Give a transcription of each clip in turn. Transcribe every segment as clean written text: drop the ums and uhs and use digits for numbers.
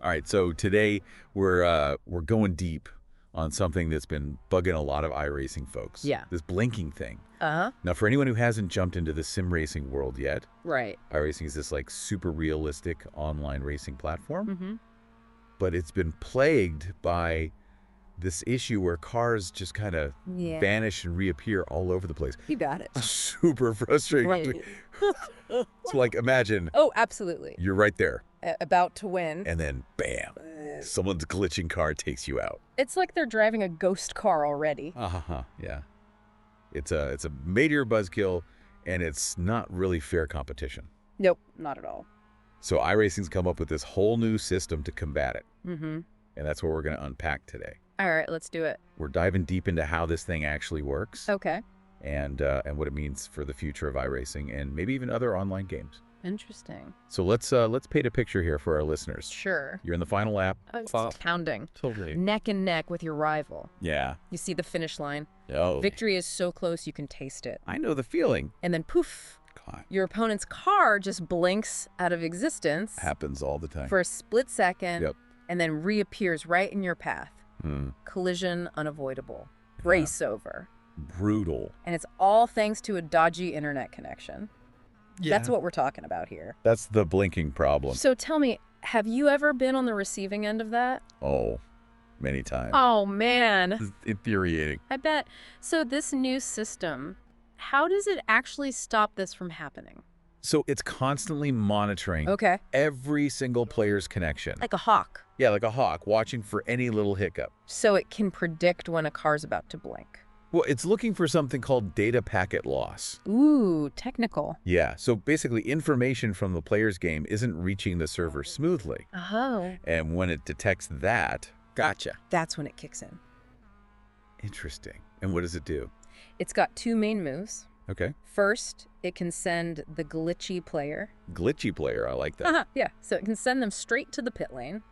All right, so today we're going deep on something that's been bugging a lot of iRacing folks. Yeah. This blinking thing. Uh-huh. Now, for anyone who hasn't jumped into the sim racing world yet, Right. iRacing is this like super realistic online racing platform, Mm-hmm. but it's been plagued by this issue where cars just kind of Yeah. vanish and reappear all over the place. You got it. Super frustrating. Right. So like imagine Oh, absolutely. you're right there About to win. and then bam, someone's glitching car takes you out. It's like they're driving a ghost car already. Yeah. It's a major buzzkill, and it's not really fair competition. Nope, not at all. So iRacing's come up with this whole new system to combat it, Mm-hmm. and that's what we're going to unpack today. All right, let's do it. We're diving deep into how this thing actually works, Okay. and what it means for the future of iRacing and maybe even other online games. Interesting. So let's paint a picture here for our listeners. Sure. You're in the final lap. It's pounding. Totally. Neck and neck with your rival. Yeah. You see the finish line. Oh. Victory is so close you can taste it. I know the feeling. And then poof, God, your opponent's car just blinks out of existence happens all the time. for a split second. Yep. And then reappears right in your path. Mm. Collision unavoidable. Race over. Brutal. And it's all thanks to a dodgy internet connection. Yeah. That's what we're talking about here. That's the blinking problem. So tell me, have you ever been on the receiving end of that? Oh, many times. Oh, man. It's infuriating. I bet. So this new system, how does it actually stop this from happening? So it's constantly monitoring Okay. every single player's connection. Like a hawk. Yeah, like a hawk watching for any little hiccup. So it can predict when a car's about to blink. Well, it's looking for something called data packet loss. Ooh, technical. Yeah, so basically information from the player's game isn't reaching the server smoothly. Oh. And when it detects that, gotcha. That's when it kicks in. Interesting. And what does it do? It's got two main moves. Okay. First, it can send the glitchy player. Glitchy player, I like that. Yeah, so it can send them straight to the pit lane.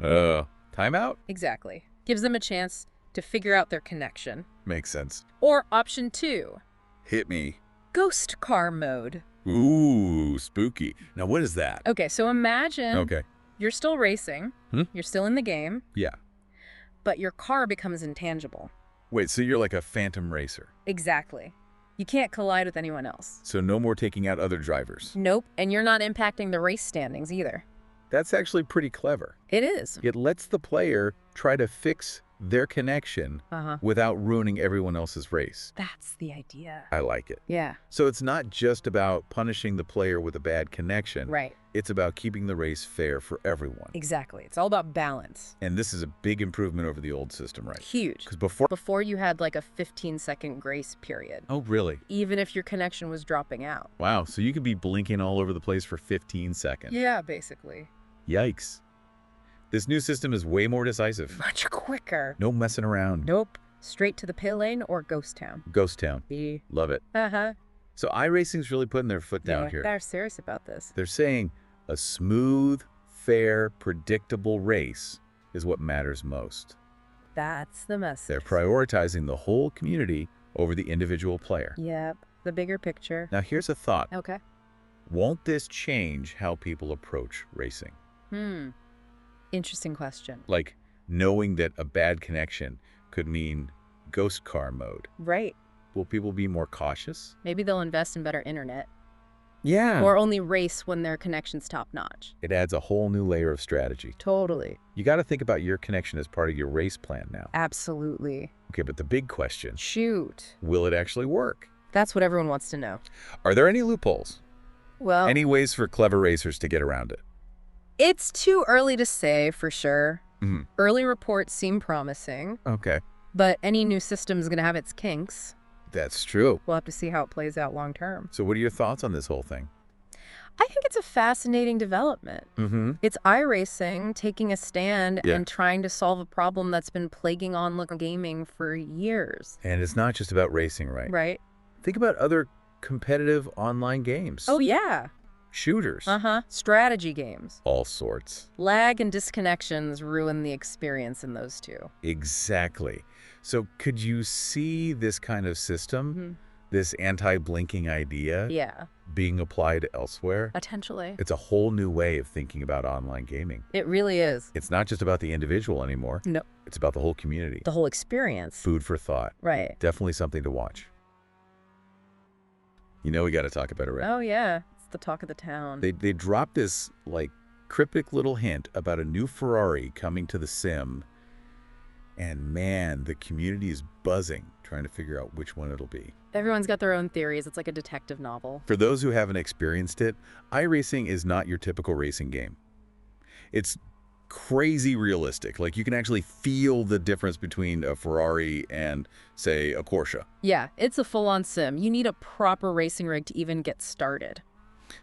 Timeout? Exactly. Gives them a chance to figure out their connection. Makes sense. Or option 2, Hit me. ghost car mode. Ooh, spooky. Now, what is that? Okay, so imagine Okay. you're still racing, you're still in the game, Yeah. but your car becomes intangible. Wait, so you're like a phantom racer. Exactly. You can't collide with anyone else. So no more taking out other drivers. Nope, and you're not impacting the race standings either. That's actually pretty clever. It is. It lets the player try to fix their connection without ruining everyone else's race. That's the idea. I like it. Yeah, So it's not just about punishing the player with a bad connection. right. It's about keeping the race fair for everyone. Exactly. It's all about balance. And this is a big improvement over the old system, right? Huge. Because before... Before you had like a 15-second grace period, Oh, really? even if your connection was dropping out. Wow, so you could be blinking all over the place for 15 seconds. Yeah, basically. Yikes. This new system is way more decisive. Much quicker. No messing around. Nope. Straight to the pit lane or ghost town. Ghost town. Yeah. Love it. Uh-huh. So iRacing's really putting their foot down here. They're serious about this. They're saying a smooth, fair, predictable race is what matters most. That's the message. They're prioritizing the whole community over the individual player. Yep. The bigger picture. Now here's a thought. Okay. Won't this change how people approach racing? Interesting question. Like knowing that a bad connection could mean ghost car mode. Right. Will people be more cautious? Maybe they'll invest in better internet. Yeah. Or only race when their connection's top-notch. It adds a whole new layer of strategy. Totally. You got to think about your connection as part of your race plan now. Absolutely. Okay, but the big question, Shoot. will it actually work? That's what everyone wants to know. Are there any loopholes? Well, Any ways for clever racers to get around it? it's too early to say for sure. Mhm. Early reports seem promising, Okay. but any new system's going to have its kinks. That's true. We'll have to see how it plays out long term. So what are your thoughts on this whole thing? I think it's a fascinating development. Mm-hmm. It's iRacing taking a stand Yeah. and trying to solve a problem that's been plaguing online gaming for years. And it's not just about racing, right? Right? Think about other competitive online games. Oh, yeah. Shooters. Strategy games. All sorts. Lag and disconnections ruin the experience in those two. Exactly. So could you see this kind of system this anti-blinking idea Yeah, being applied elsewhere, potentially. it's a whole new way of thinking about online gaming. It really is. It's not just about the individual anymore. No, It's about the whole community. the whole experience. Food for thought. Right. Definitely something to watch. You know we got to talk about it, right? Oh, yeah. It's the talk of the town. They dropped this, like, cryptic little hint about a new Ferrari coming to the sim. And man, the community is buzzing, trying to figure out which one it'll be. Everyone's got their own theories. It's like a detective novel. For those who haven't experienced it, iRacing is not your typical racing game. It's crazy realistic. Like, you can actually feel the difference between a Ferrari and, say, a Porsche. Yeah, it's a full-on sim. You need a proper racing rig to even get started.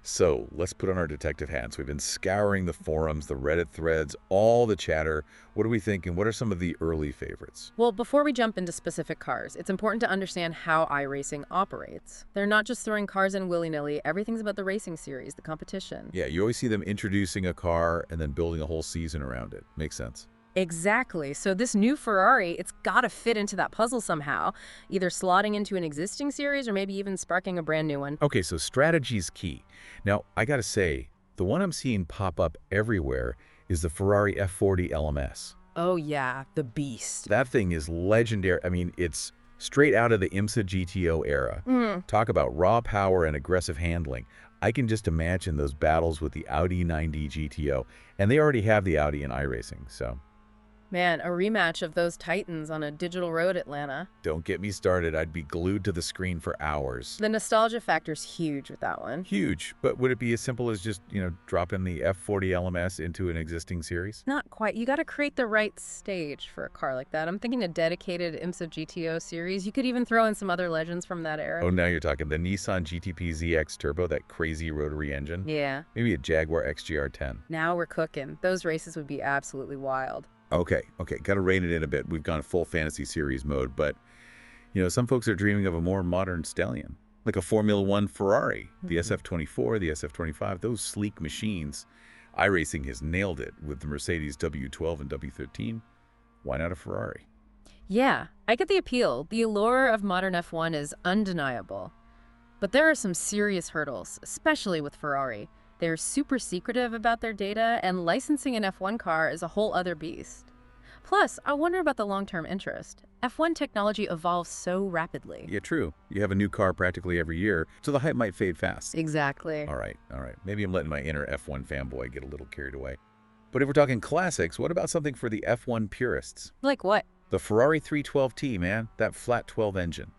So let's put on our detective hats. We've been scouring the forums, the Reddit threads, all the chatter. What do we think, and what are some of the early favorites? Well, before we jump into specific cars, it's important to understand how iRacing operates. They're not just throwing cars in willy-nilly. Everything's about the racing series, the competition. Yeah, you always see them introducing a car and then building a whole season around it. Makes sense. Exactly. So this new Ferrari, it's got to fit into that puzzle somehow, either slotting into an existing series or maybe even sparking a brand new one. Okay, so strategy's key. Now, I gotta say, the one I'm seeing pop up everywhere is the Ferrari F40 LMS. Oh yeah, the beast. That thing is legendary. I mean, it's straight out of the IMSA GTO era. Talk about raw power and aggressive handling. I can just imagine those battles with the Audi 9D GTO, and they already have the Audi in iRacing, so Man, a rematch of those titans on a digital road Atlanta. don't get me started. I'd be glued to the screen for hours. The nostalgia factor's huge with that one. Huge, but would it be as simple as just, dropping the F40 LMS into an existing series? Not quite. You got to create the right stage for a car like that. I'm thinking a dedicated IMSA GTO series. You could even throw in some other legends from that era. Oh, now you're talking the Nissan GTP ZX Turbo, that crazy rotary engine? Yeah. Maybe a Jaguar XJR10. Now we're cooking. Those races would be absolutely wild. Okay, got to rein it in a bit. We've gone full fantasy series mode, but, some folks are dreaming of a more modern stallion, like a Formula One Ferrari, the SF24, the SF25, those sleek machines. iRacing has nailed it with the Mercedes W12 and W13. Why not a Ferrari? Yeah, I get the appeal. The allure of modern F1 is undeniable. But there are some serious hurdles, especially with Ferrari. They're super secretive about their data, and licensing an F1 car is a whole other beast. Plus, I wonder about the long-term interest. F1 technology evolves so rapidly. Yeah, true. You have a new car practically every year, so the hype might fade fast. Exactly. All right. Maybe I'm letting my inner F1 fanboy get a little carried away. But if we're talking classics, what about something for the F1 purists? Like what? The Ferrari 312T, man. That flat 12 engine.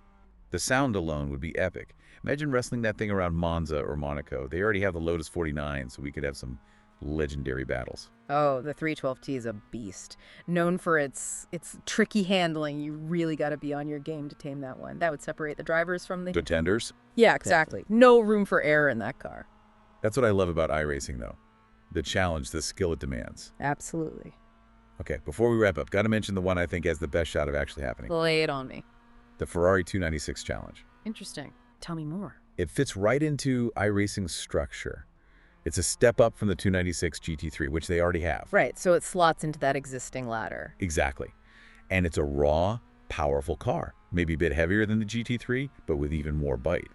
The sound alone would be epic. Imagine wrestling that thing around Monza or Monaco. They already have the Lotus 49, so we could have some legendary battles. Oh, the 312T is a beast. Known for its tricky handling. You really got to be on your game to tame that one. That would separate the drivers from the... Pretenders? Yeah, exactly. No room for error in that car. That's what I love about iRacing, though. The challenge, the skill it demands. Absolutely. Okay, before we wrap up, got to mention the one I think has the best shot of actually happening. Lay it on me. The Ferrari 296 Challenge. Interesting. Tell me more. It fits right into iRacing's structure. It's a step up from the 296 GT3, which they already have. Right, so it slots into that existing ladder. Exactly. And it's a raw, powerful car. Maybe a bit heavier than the GT3, but with even more bite.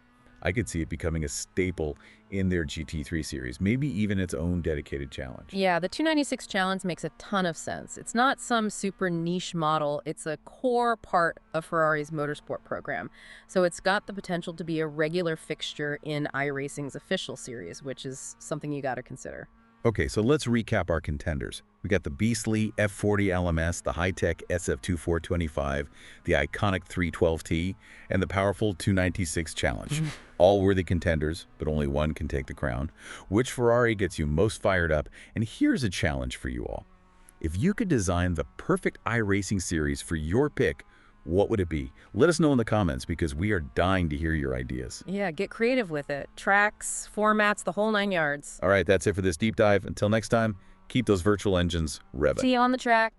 I could see it becoming a staple in their GT3 series, maybe even its own dedicated challenge. Yeah, the 296 challenge makes a ton of sense. It's not some super niche model. It's a core part of Ferrari's motorsport program. So it's got the potential to be a regular fixture in iRacing's official series, which is something you got to consider. Okay, so let's recap our contenders. We got the beastly F40 LMS, the high-tech SF2425, the iconic 312T, and the powerful 296 Challenge. All worthy contenders, but only one can take the crown. Which Ferrari gets you most fired up? And here's a challenge for you all. If you could design the perfect iRacing series for your pick, what would it be? Let us know in the comments because we are dying to hear your ideas. Yeah, get creative with it. Tracks, formats, the whole 9 yards. All right, that's it for this deep dive. Until next time, keep those virtual engines revving. See you on the track.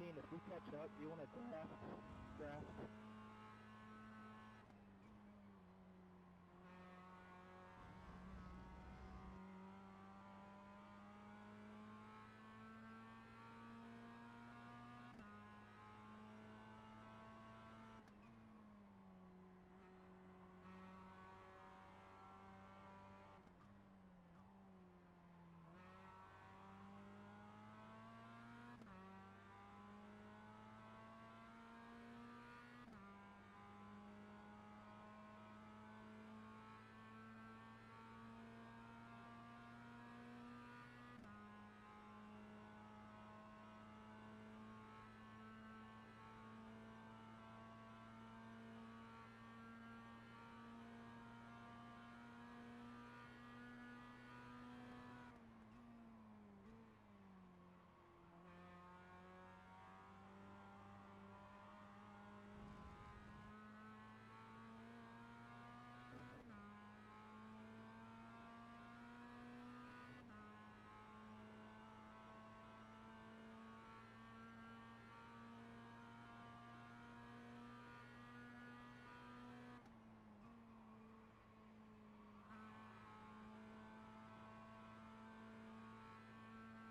17. If we catch up, do you want to draft?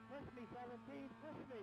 Push me, 17, push me!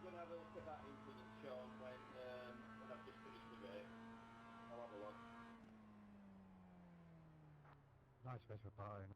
gonna have a look at that incident, Sean, when I've just finished the race. I'll have a look. Nice special party.